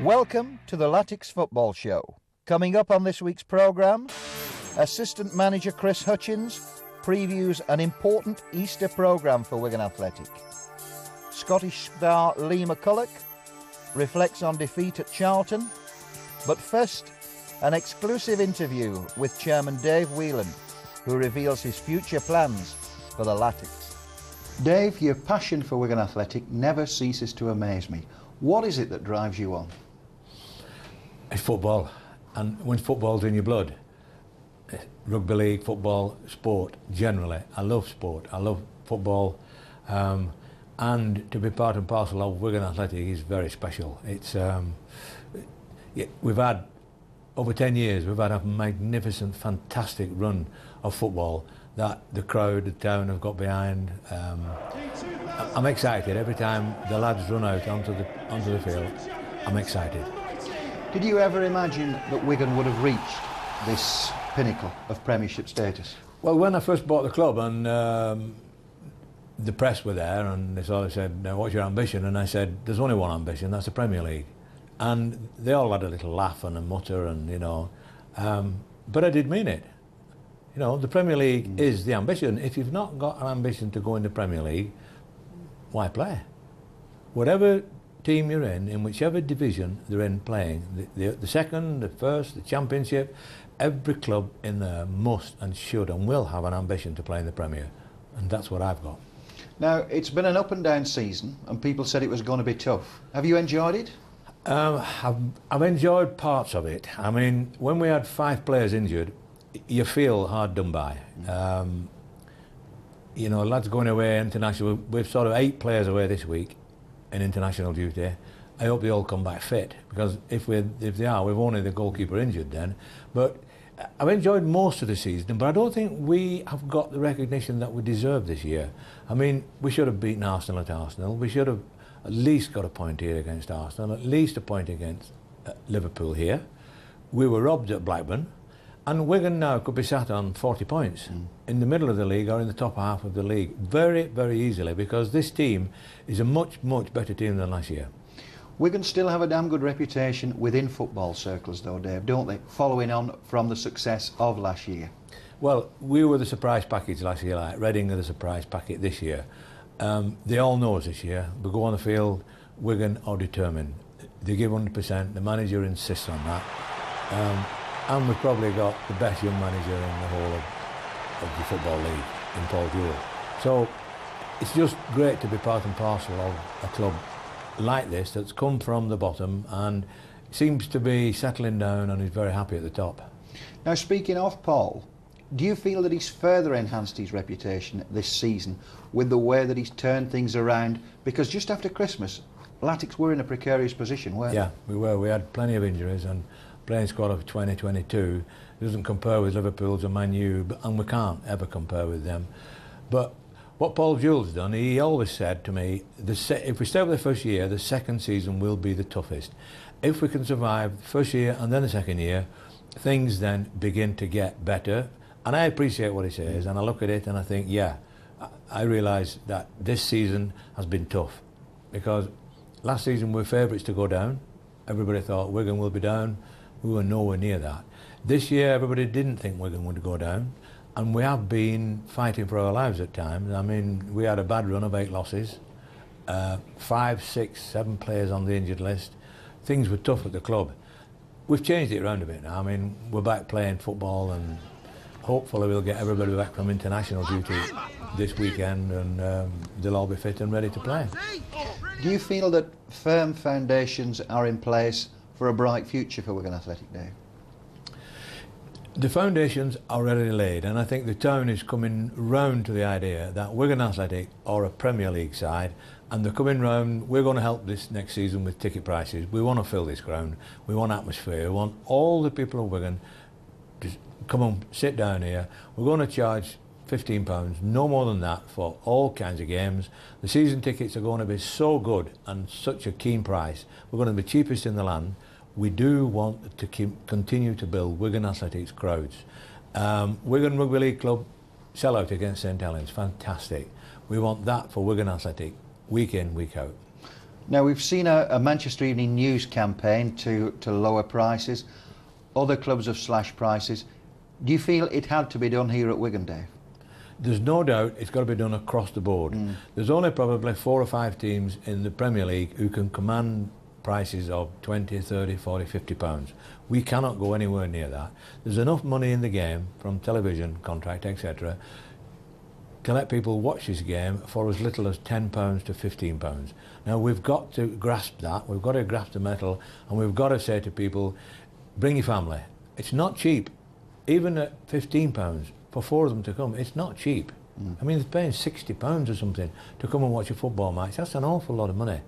Welcome to the Latics Football Show. Coming up on this week's programme, Assistant Manager Chris Hutchins previews an important Easter programme for Wigan Athletic. Scottish star Lee McCulloch reflects on defeat at Charlton. But first, an exclusive interview with Chairman Dave Whelan, who reveals his future plans for the Latics. Dave, your passion for Wigan Athletic never ceases to amaze me. What is it that drives you on? It's football, and when football's in your blood, rugby league, football, sport generally. I love sport, I love football, and to be part and parcel of Wigan Athletic is very special. It's we've had over 10 years. We've had a magnificent, fantastic run of football that the crowd, the town have got behind. I'm excited every time the lads run out onto the field. I'm excited. Did you ever imagine that Wigan would have reached this pinnacle of Premiership status? Well, when I first bought the club and the press were there and they sort of said, "Now, what's your ambition?" And I said, "There's only one ambition, that's the Premier League." And they all had a little laugh and a mutter and, you know, but I did mean it. You know, the Premier League is the ambition. If you've not got an ambition to go in the Premier League, why play? Whatever team you're in whichever division they're in playing, the second, the first, the Championship, every club in there must and should and will have an ambition to play in the Premier, and that's what I've got. Now, it's been an up and down season and people said it was going to be tough. Have you enjoyed it? I've enjoyed parts of it. I mean, when we had 5 players injured, you feel hard done by. You know, lads going away international. We've sort of 8 players away this week in international duty. I hope they all come back fit, because if they are, we've only the goalkeeper injured then. But I've enjoyed most of the season, but I don't think we have got the recognition that we deserve this year. I mean, we should have beaten Arsenal at Arsenal. We should have at least got a point here against Arsenal, at least a point against Liverpool here. We were robbed at Blackburn. And Wigan now could be sat on 40 points in the middle of the league or in the top half of the league very, very easily, because this team is a much, much better team than last year. Wigan still have a damn good reputation within football circles though, Dave, don't they? Following on from the success of last year. Well, we were the surprise package last year, like Reading are the surprise packet this year. They all know us this year. We go on the field, Wigan are determined. They give 100%, the manager insists on that. And we've probably got the best young manager in the whole of the Football League, in Paul Jewell. So it's just great to be part and parcel of a club like this that's come from the bottom and seems to be settling down and is very happy at the top. Now, speaking of Paul, do you feel that he's further enhanced his reputation this season with the way that he's turned things around? Because just after Christmas, Latics were in a precarious position, weren't they? Yeah, we were. We had plenty of injuries, and playing squad of 2022 doesn't compare with Liverpool's or Man U, and we can't ever compare with them. But what Paul Jewell's done, he always said to me, if we stay with the first year, the second season will be the toughest. If we can survive the first year and then the second year, things then begin to get better. And I appreciate what he says, and I look at it and I think, yeah, I realise that this season has been tough, because last season we were favourites to go down. Everybody thought Wigan will be down. We were nowhere near that. This year everybody didn't think Wigan would go down, and we have been fighting for our lives at times. I mean, we had a bad run of 8 losses, 5, 6, 7 players on the injured list. Things were tough at the club. We've changed it around a bit now. I mean, we're back playing football, and hopefully we'll get everybody back from international duty this weekend, and they'll all be fit and ready to play. Do you feel that firm foundations are in place for a bright future for Wigan Athletic, Dave? The foundations are already laid, and I think the town is coming round to the idea that Wigan Athletic are a Premier League side, and they're coming round. We're going to help this next season with ticket prices. We want to fill this ground. We want atmosphere. We want all the people of Wigan to come and sit down here. We're going to charge £15, no more than that, for all kinds of games. The season tickets are going to be so good and such a keen price. We're going to be cheapest in the land. We do want to continue to build Wigan Athletics crowds. Wigan Rugby League Club sell out against St Helens, fantastic. We want that for Wigan Athletic, week in, week out. Now, we've seen a Manchester Evening News campaign to lower prices. Other clubs have slashed prices. Do you feel it had to be done here at Wigan, Dave? There's no doubt it's got to be done across the board. There's only probably 4 or 5 teams in the Premier League who can command prices of 20, 30, 40, 50 pounds. We cannot go anywhere near that. There's enough money in the game from television contract, etc., to let people watch this game for as little as £10 to £15. Now we've got to grasp that, we've got to grasp the metal, and we've got to say to people, bring your family. It's not cheap. Even at £15 for 4 of them to come, it's not cheap. I mean, they're paying £60 or something to come and watch a football match. That's an awful lot of money.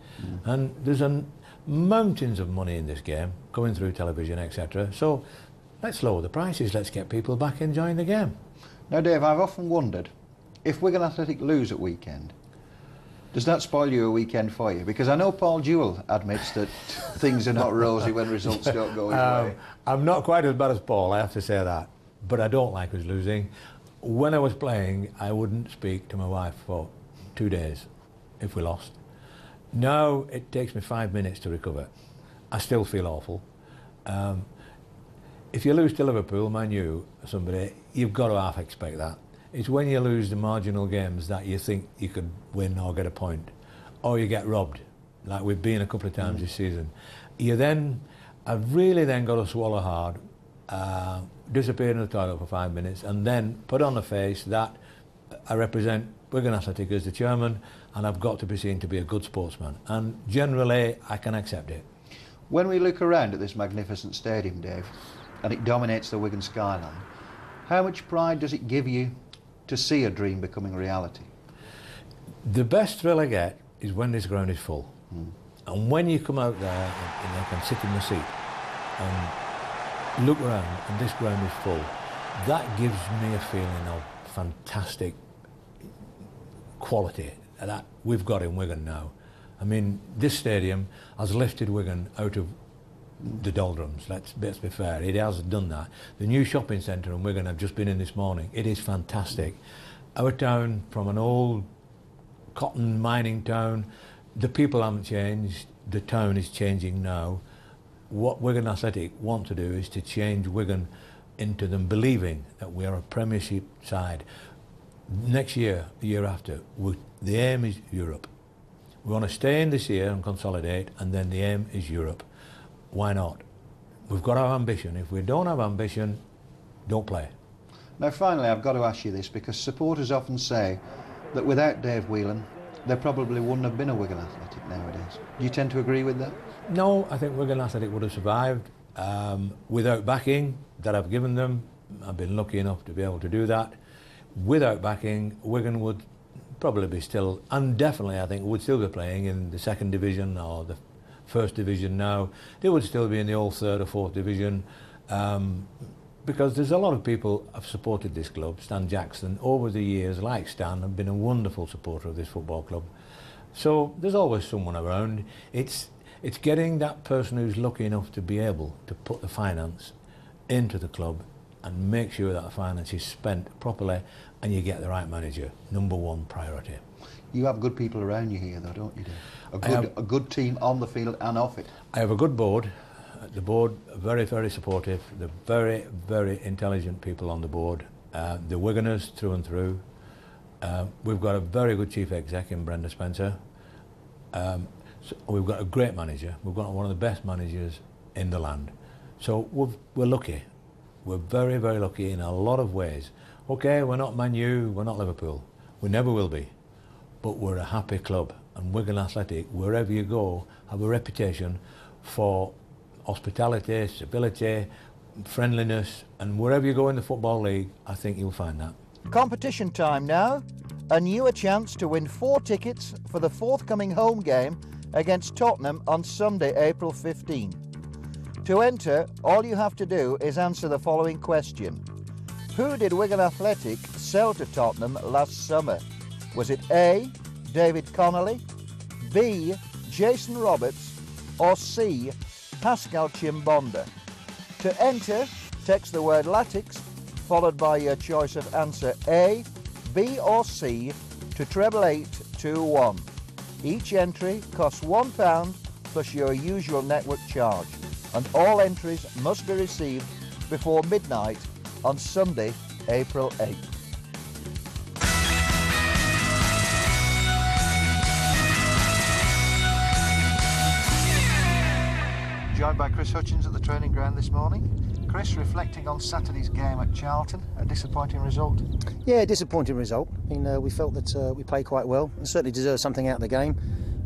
And there's mountains of money in this game going through television, etc. So let's lower the prices, let's get people back enjoying the game. Now, Dave, I've often wondered, if Wigan Athletic lose at weekend, does that spoil you a weekend for you? Because I know Paul Jewell admits that things are not rosy when results don't go his way. I'm not quite as bad as Paul, I have to say that. But I don't like us losing. When I was playing, I wouldn't speak to my wife for 2 days if we lost. Now it takes me 5 minutes to recover. I still feel awful. If you lose to Liverpool, Man U, somebody, you've got to half expect that. It's when you lose the marginal games that you think you could win or get a point, or you get robbed, like we've been a couple of times this season. I've really then got to swallow hard, disappear in the toilet for 5 minutes, and then put on a face that I represent Wigan Athletic as the chairman, and I've got to be seen to be a good sportsman. And generally, I can accept it. When we look around at this magnificent stadium, Dave, and it dominates the Wigan skyline, how much pride does it give you to see a dream becoming reality? The best thrill I get is when this ground is full. And when you come out there and you can sit in the seat and look around and this ground is full, that gives me a feeling of fantastic quality that we've got in Wigan now. I mean, this stadium has lifted Wigan out of the doldrums, let's be fair, it has done that. The new shopping centre in Wigan, I've just been in this morning, it is fantastic. Our town, from an old cotton mining town, the people haven't changed, the town is changing now. What Wigan Athletic want to do is to change Wigan into them believing that we are a Premiership side. Next year, the year after, the aim is Europe. We want to stay in this year and consolidate, and then the aim is Europe. Why not? We've got our ambition. If we don't have ambition, don't play. Now finally, I've got to ask you this, because supporters often say that without Dave Whelan, there probably wouldn't have been a Wigan Athletic nowadays. Do you tend to agree with that? No, I think Wigan Athletic would have survived without backing that I've given them. I've been lucky enough to be able to do that. Without backing, Wigan would probably be still, and definitely I think would still be playing in the 2nd division or the 1st division now. They would still be in the old 3rd or 4th division, because there's a lot of people have supported this club. Stan Jackson, over the years, like Stan, have been a wonderful supporter of this football club. So there's always someone around. It's getting that person who's lucky enough to be able to put the finance into the club and make sure that the finance is spent properly and you get the right manager. #1 priority. You have good people around you here, though, don't you, Dave? A good team on the field and off it. I have a good board. The board are very, very supportive. They're very, very intelligent people on the board. The Wiganers through and through. We've got a very good chief exec in Brenda Spencer. So we've got a great manager. We've got one of the best managers in the land. So we're lucky. We're very, very lucky in a lot of ways. Okay, we're not Man U, we're not Liverpool. We never will be. But we're a happy club. And Wigan Athletic, wherever you go, have a reputation for hospitality, civility, friendliness, and wherever you go in the Football League, I think you'll find that. Competition time now. A newer chance to win 4 tickets for the forthcoming home game against Tottenham on Sunday, April 15. To enter, all you have to do is answer the following question. Who did Wigan Athletic sell to Tottenham last summer? Was it A, David Connolly, B, Jason Roberts, or C, Pascal Chimbonda? To enter, text the word Latics, followed by your choice of answer A, B or C, to 88821. Each entry costs £1 plus your usual network charge, and all entries must be received before midnight on Sunday, April 8th. Joined by Chris Hutchins at the training ground this morning. Chris, reflecting on Saturday's game at Charlton, a disappointing result? Yeah, disappointing result. I mean, we felt that we played quite well and certainly deserved something out of the game.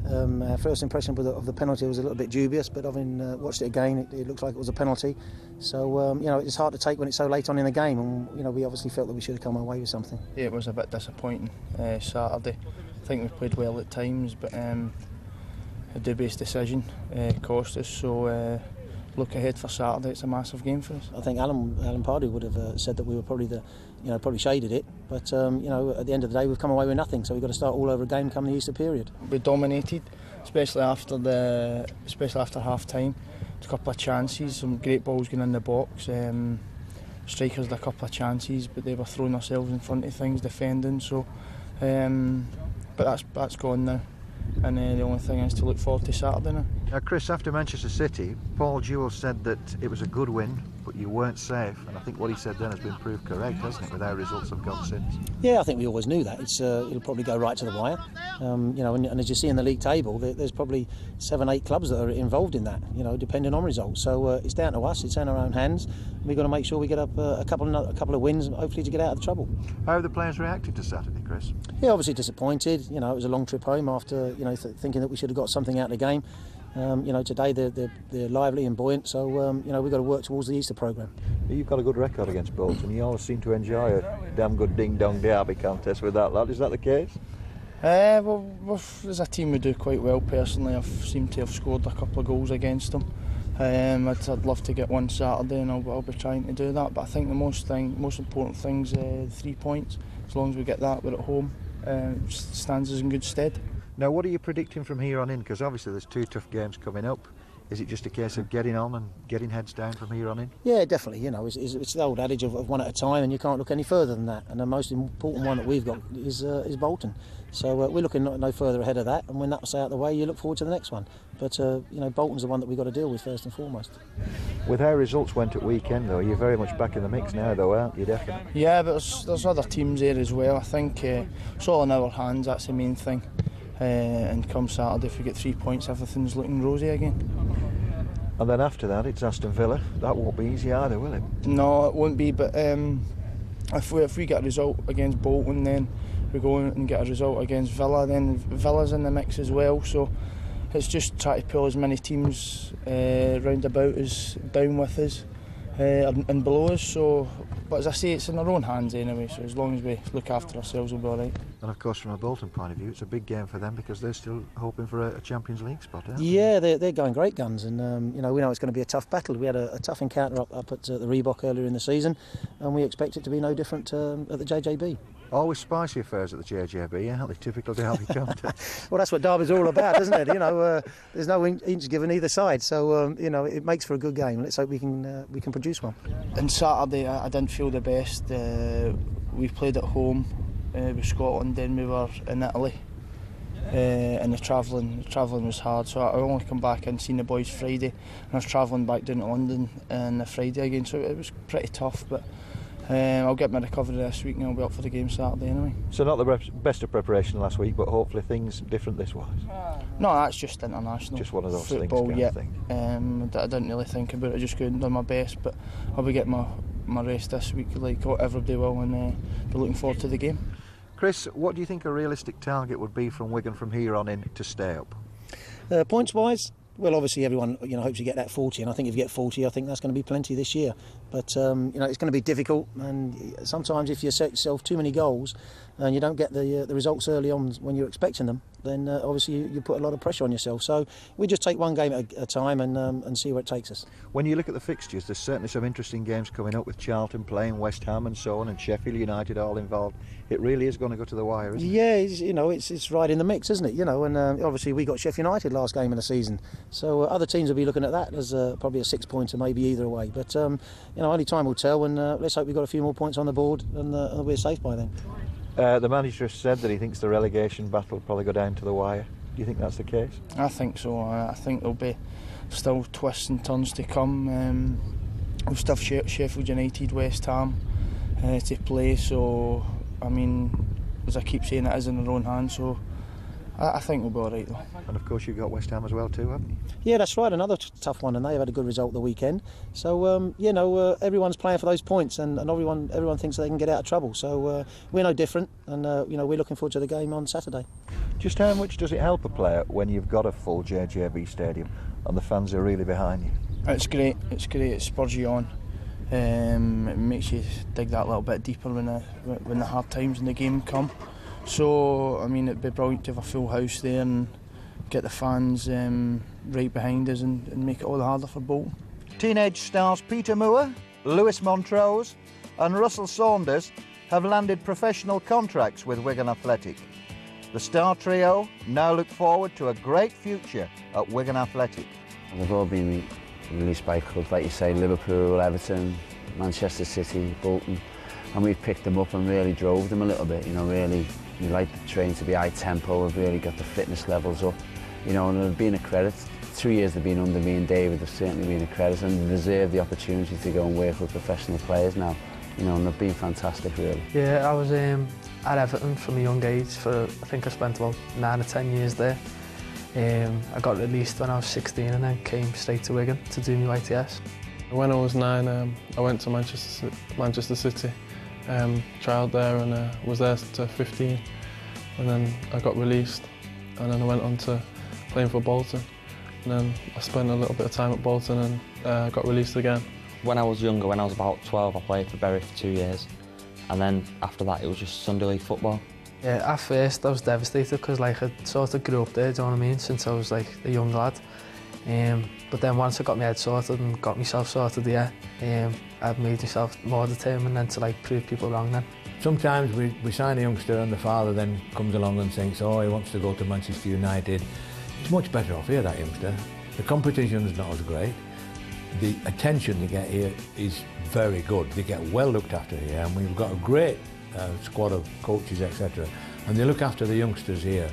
Our first impression of the penalty was a little bit dubious, but having watched it again, it looks like it was a penalty. So, you know, it's hard to take when it's so late on in the game, and, you know, we obviously felt that we should have come away with something. Yeah, it was a bit disappointing Saturday. I think we played well at times, but a dubious decision cost us. So look ahead for Saturday. It's a massive game for us. I think Alan Pardue would have said that we were probably probably shaded it, but you know, at the end of the day, we've come away with nothing. So we've got to start all over again come the Easter period. We dominated, especially after half time. A couple of chances, some great balls going in the box. Strikers had a couple of chances, but they were throwing themselves in front of things, defending. So, but that's gone now. And the only thing is to look forward to Saturday now. Now, Chris, after Manchester City, Paul Jewell said that it was a good win, but you weren't safe. And I think what he said then has been proved correct, hasn't it, with how results have gone since? Yeah, I think we always knew that. It'll probably go right to the wire. You know, and as you see in the league table, there's probably 7-8 clubs that are involved in that, you know, depending on results. So it's down to us, it's in our own hands. We've got to make sure we get up a couple of wins, hopefully to get out of the trouble. How have the players reacted to Saturday, Chris? Yeah, obviously disappointed. You know, it was a long trip home after, you know, thinking that we should have got something out of the game. You know, today they're lively and buoyant, so you know, we've got to work towards the Easter programme. You've got a good record against Bolton. You always seem to enjoy a damn good ding-dong derby contest with that lad. Is that the case? Well, as a team we do quite well personally. I've seemed to have scored a couple of goals against them. I'd love to get one Saturday, and I'll be trying to do that. But I think the most important thing's 3 points. As long as we get that, we're at home. Stands us in good stead. Now, what are you predicting from here on in? Because obviously there's 2 tough games coming up. Is it just a case of getting on and getting heads down from here on in? Yeah, definitely. You know, it's the old adage of one at a time, and you can't look any further than that. And the most important one that we've got is Bolton. So we're looking no further ahead of that. And when that's out of the way, you look forward to the next one. But you know, Bolton's the one that we've got to deal with first and foremost. With how results went at weekend, though, you're very much back in the mix now, though, aren't you? Definitely. Yeah, but there's other teams there as well. I think it's all in our hands. That's the main thing. And come Saturday, if we get 3 points, everything's looking rosy again. And then after that, it's Aston Villa. That won't be easy either, will it? No, it won't be. But if we get a result against Bolton, then we go and get a result against Villa. Then Villa's in the mix as well. So it's just trying to pull as many teams round about us down with us and below us. So, but as I say, it's in our own hands anyway. So as long as we look after ourselves, we'll be all right. And of course, from a Bolton point of view, it's a big game for them because they're still hoping for a Champions League spot, aren't they? Yeah, they're going great guns, and you know, we know it's going to be a tough battle. We had a tough encounter up at the Reebok earlier in the season, and we expect it to be no different at the JJB. Always spicy affairs at the JJB, aren't they? Typical derby contests. Well, that's what derby's all about, isn't it? You know, there's no inch given either side, so you know, it makes for a good game. Let's hope we can produce one. On Saturday, I didn't feel the best. We played at home with Scotland, then we were in Italy, and the travelling was hard. So I only come back and seen the boys Friday, and I was travelling back down to London on the Friday again. So it was pretty tough, but I'll get my recovery this week and I'll be up for the game Saturday anyway. So not the best of preparation last week, but hopefully things different this wise. No, that's just international. Just one of those football, things. Yeah. I I didn't really think about it. I just couldn't do my best, but I'll be getting my rest this week, like everybody will, and be looking forward to the game. Chris, what do you think a realistic target would be from Wigan from here on in to stay up? Points wise, well, obviously everyone hopes you get that 40, and I think if you get 40, I think that's going to be plenty this year. But it's going to be difficult, and sometimes if you set yourself too many goals and you don't get the results early on when you're expecting them, then obviously you put a lot of pressure on yourself. So we just take one game at a time and see where it takes us. When you look at the fixtures, there's certainly some interesting games coming up with Charlton playing West Ham and so on, and Sheffield United all involved. It really is going to go to the wire, isn't it? Yeah, it's right in the mix, isn't it? And obviously we got Sheffield United last game of the season, so other teams will be looking at that as probably a 6-pointer, maybe either way. But only time will tell, and let's hope we've got a few more points on the board and we're safe by then. The manager has said that he thinks the relegation battle will probably go down to the wire. Do you think that's the case? I think so. I think there'll be still twists and turns to come. We'll still have Sheffield United, West Ham to play, so I mean, as I keep saying, it is in their own hands, so I think we'll be alright though. And of course you've got West Ham as well too, haven't you? Yeah, that's right, another tough one, and they've had a good result the weekend. So, everyone's playing for those points, and everyone thinks they can get out of trouble. So we're no different, and we're looking forward to the game on Saturday. Just how much does it help a player when you've got a full JJB stadium and the fans are really behind you? It's great, it spurs you on. It makes you dig that little bit deeper when the hard times in the game come. So, I mean, it'd be brilliant to have a full house there and get the fans right behind us and make it all the harder for Bolton. Teenage stars Peter Moore, Lewis Montrose and Russell Saunders have landed professional contracts with Wigan Athletic. The star trio now look forward to a great future at Wigan Athletic. They've all been released by clubs like you say, Liverpool, Everton, Manchester City, Bolton, and we've picked them up and really drove them a little bit. Really, we like the train to be high tempo. We've really got the fitness levels up. And they've been a credit. 2 years they've been under me and David. They've certainly been a credit, and they deserve the opportunity to go and work with professional players now. And they've been fantastic, really. Yeah, I was at Everton from a young age. I think I spent about 9 or 10 years there. I got released when I was 16 and then came straight to Wigan to do my YTS. When I was 9, I went to Manchester City, trialled there and was there to 15, and then I got released, and then I went on to playing for Bolton, and then I spent a little bit of time at Bolton and got released again. When I was younger, when I was about 12, I played for Bury for 2 years, and then after that it was just Sunday League football. Yeah, at first I was devastated because I sort of grew up there, do you know what I mean, since I was a young lad. But then once I got my head sorted and got myself sorted, I've made myself more determined then to prove people wrong then. Sometimes we sign a youngster and the father then comes along and thinks, oh, he wants to go to Manchester United. He's much better off here, that youngster. The competition's not as great. The attention they get here is very good. They get well looked after here, and we've got a great squad of coaches, etc. And they look after the youngsters here.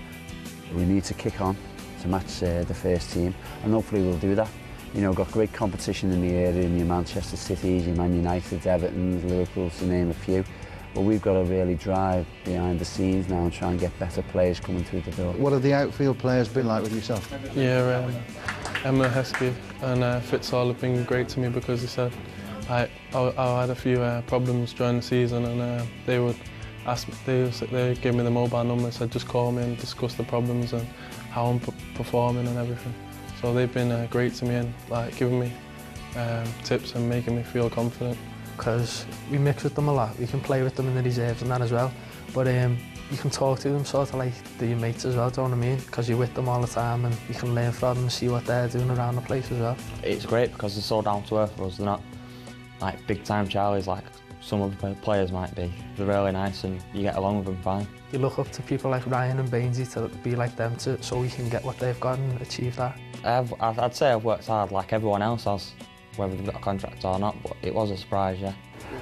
We need to kick on to match the first team, and hopefully we'll do that. Got great competition in the area, in your Manchester Cities, your Man United, Everton, Liverpool, to name a few. But we've got to really drive behind the scenes now and try and get better players coming through the door. What have the outfield players been like with yourself? Yeah, Emma Heskey and Fitzall have been great to me because they said I had a few problems during the season, and they would ask me, they gave me the mobile number, said just call me and discuss the problems and how I'm performing and everything. So they've been great to me and giving me tips and making me feel confident. Because we mix with them a lot, we can play with them in the reserves and that as well, but you can talk to them sort of like your mates as well, do you know what I mean? Because you're with them all the time and you can learn from them and see what they're doing around the place as well. It's great because they're so down to earth for us. They're not big time Charlies like some of the players might be. They're really nice and you get along with them fine. You look up to people like Ryan and Bainesy to be like them so we can get what they've got and achieve that. I'd say I've worked hard like everyone else has, whether they've got a contract or not, but it was a surprise, yeah.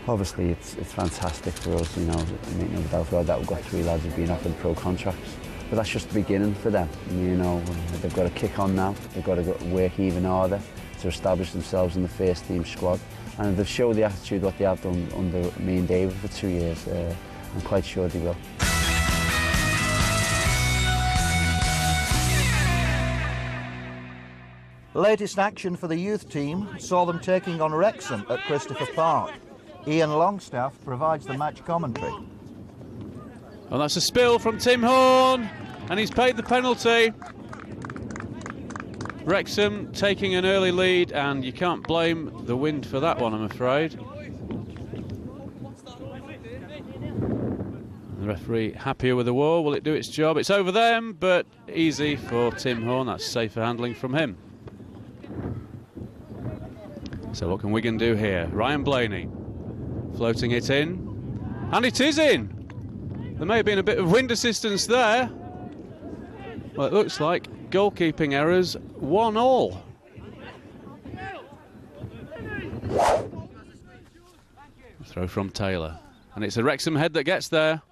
Obviously it's fantastic for us, make no doubt about that. We've got 3 lads who've been offered pro contracts, but that's just the beginning for them. They've got to kick on now, they've got to work even harder to establish themselves in the first team squad, and if they've showed the attitude what they have done under me and David for 2 years, I'm quite sure they will. Latest action for the youth team saw them taking on Wrexham at Christopher Park. Ian Longstaff provides the match commentary. Well, that's a spill from Tim Horn, and he's paid the penalty. Wrexham taking an early lead, and you can't blame the wind for that one, I'm afraid. The referee happier with the wall. Will it do its job? It's over them, but easy for Tim Horn. That's safer handling from him. So what can Wigan do here? Ryan Blaney floating it in, and it is in. There may have been a bit of wind assistance there. Well, it looks like goalkeeping errors, 1-1. Throw from Taylor, and it's a Wrexham head that gets there.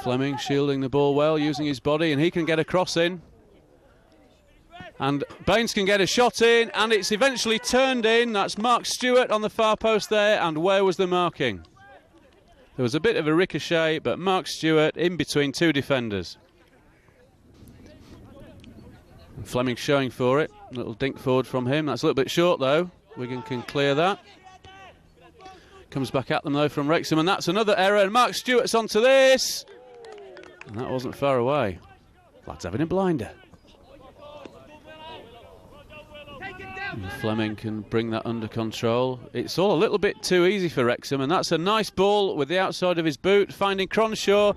Fleming shielding the ball well, using his body, and he can get a cross in. And Baines can get a shot in, and it's eventually turned in. That's Mark Stewart on the far post there, and where was the marking? There was a bit of a ricochet, but Mark Stewart in between two defenders. And Fleming showing for it. A little dink forward from him. That's a little bit short, though. Wigan can clear that. Comes back at them, though, from Wrexham, and that's another error. And Mark Stewart's onto this. And that wasn't far away. Lads having a blinder. And Fleming can bring that under control. It's all a little bit too easy for Wrexham, and that's a nice ball with the outside of his boot, finding Cronshaw,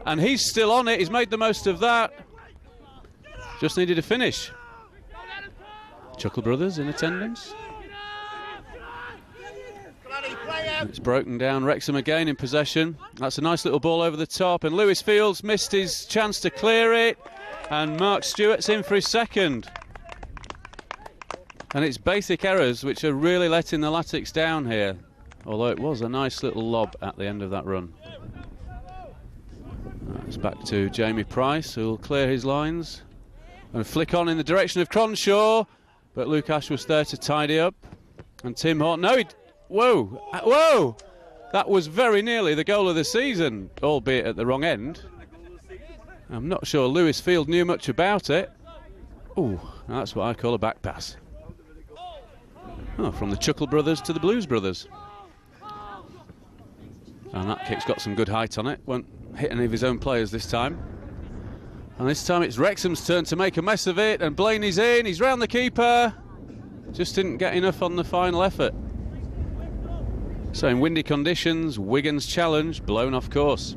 and he's still on it. He's made the most of that. Just needed a finish. Chuckle Brothers in attendance. It's broken down. Wrexham again in possession. That's a nice little ball over the top, and Lewis Fields missed his chance to clear it, and Mark Stewart's in for his second. And it's basic errors which are really letting the Latics down here, although it was a nice little lob at the end of that run. It's back to Jamie Price, who'll clear his lines and flick on in the direction of Cronshaw, but Luke Ash was there to tidy up. And Tim Horton, whoa, whoa! That was very nearly the goal of the season, albeit at the wrong end. I'm not sure Lewis Field knew much about it. Oh, that's what I call a back pass. Oh, from the Chuckle Brothers to the Blues Brothers. And that kick's got some good height on it. Won't hit any of his own players this time. And this time it's Wrexham's turn to make a mess of it, and Blaney's in, he's round the keeper. Just didn't get enough on the final effort. So in windy conditions, Wigan's challenge blown off course.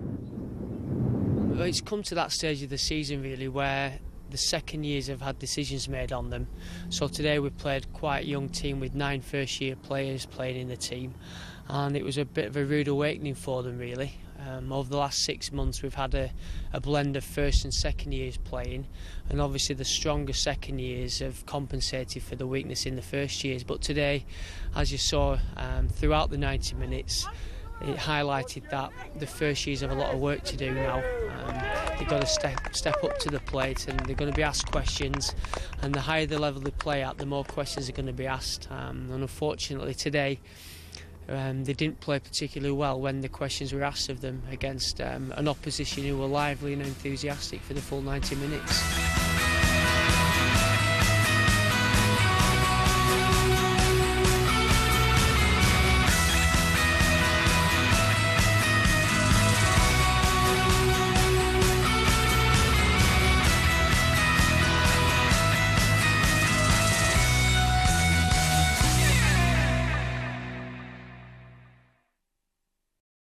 It's come to that stage of the season really where the second years have had decisions made on them. So today we played quite a young team with 9 first-year players playing in the team, and it was a bit of a rude awakening for them really. Over the last 6 months we've had a blend of first and second years playing, and obviously the stronger second years have compensated for the weakness in the first years. But today, as you saw throughout the 90 minutes, it highlighted that the first years have a lot of work to do now. They've got to step up to the plate, and they're going to be asked questions, and the higher the level they play at, the more questions are going to be asked. And unfortunately today they didn't play particularly well when the questions were asked of them against an opposition who were lively and enthusiastic for the full 90 minutes.